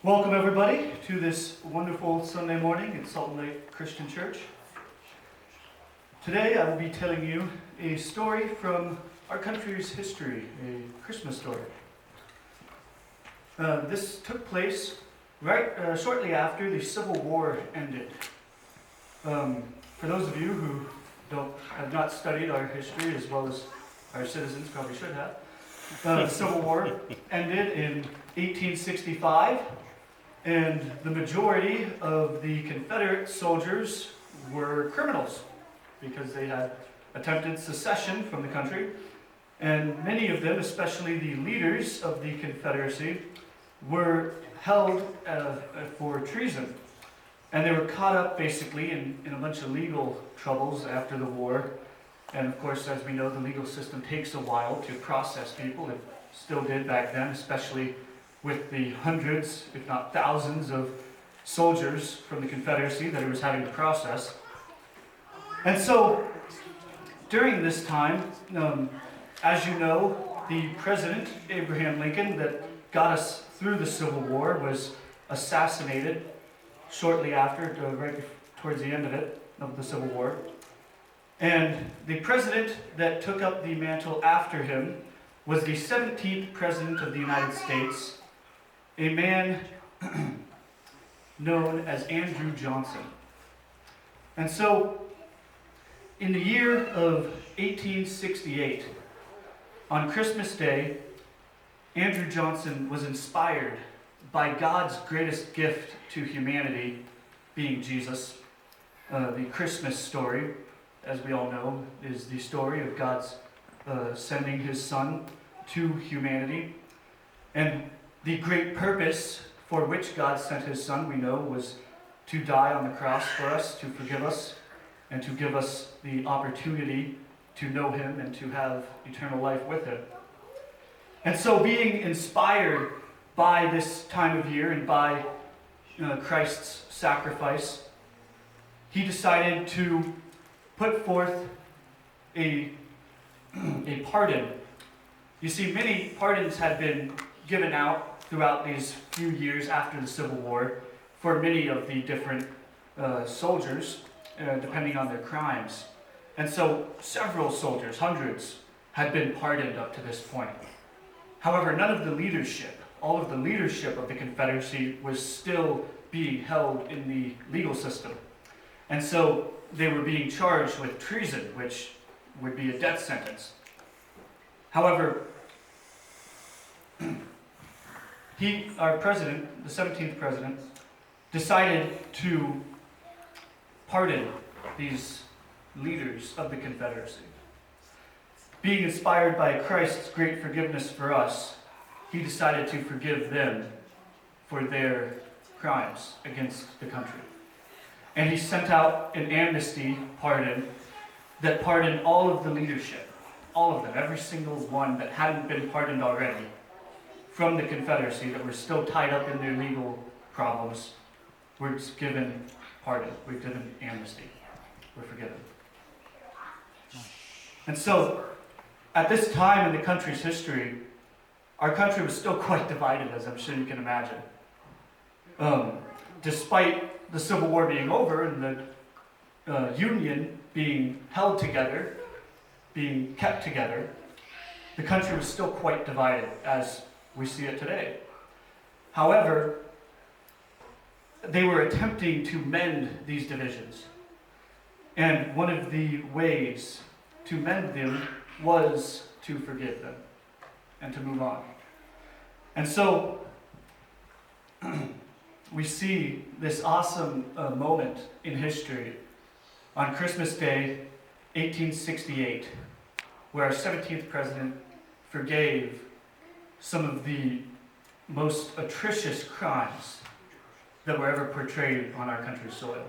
Welcome everybody to this wonderful Sunday morning at Salt Lake Christian Church. Today I will be telling you a story from our country's history, a Christmas story. This took place shortly after the Civil War ended. For those of you who have not studied our history as well as our citizens probably should have, the Civil War ended in 1865, and the majority of the Confederate soldiers were criminals because they had attempted secession from the country, and many of them, especially the leaders of the Confederacy, were held for treason. And they were caught up basically in a bunch of legal troubles after the war. And of course, as we know, the legal system takes a while to process people. It still did back then, especially with the hundreds, if not thousands, of soldiers from the Confederacy that it was having to process. And so, during this time, as you know, the President, Abraham Lincoln, that got us through the Civil War was assassinated shortly after, right towards the end of the Civil War. And the president that took up the mantle after him was the 17th President of the United States, a man known as Andrew Johnson. And so, in the year of 1868, on Christmas Day, Andrew Johnson was inspired by God's greatest gift to humanity, being Jesus. The Christmas story, as we all know, is the story of God's sending his Son to humanity. And the great purpose for which God sent his Son, we know, was to die on the cross for us, to forgive us, and to give us the opportunity to know him and to have eternal life with him. And so, being inspired by this time of year and by Christ's sacrifice, he decided to put forth a pardon. You see, many pardons had been given out throughout these few years after the Civil War for many of the different soldiers, depending on their crimes. And so several soldiers, hundreds, had been pardoned up to this point. However, none of the leadership, all of the leadership of the Confederacy was still being held in the legal system. And so they were being charged with treason, which would be a death sentence. However, our president, the 17th president, decided to pardon these leaders of the Confederacy. Being inspired by Christ's great forgiveness for us, he decided to forgive them for their crimes against the country. And he sent out an amnesty pardon that pardoned all of the leadership, all of them, every single one that hadn't been pardoned already from the Confederacy that were still tied up in their legal problems, were given pardon. We're given amnesty. We're forgiven. And so, at this time in the country's history, our country was still quite divided, as I'm sure you can imagine. Despite the Civil War being over and the Union being held together, being kept together, the country was still quite divided as we see it today. However, they were attempting to mend these divisions. And one of the ways to mend them was to forgive them and to move on. And so, we see this awesome moment in history on Christmas Day, 1868, where our 17th president forgave some of the most atrocious crimes that were ever portrayed on our country's soil.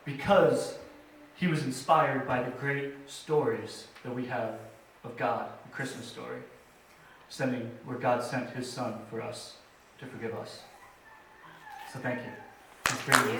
Because he was inspired by the great stories that we have of God, the Christmas story, where God sent his Son for us to forgive us. So thank you. It's very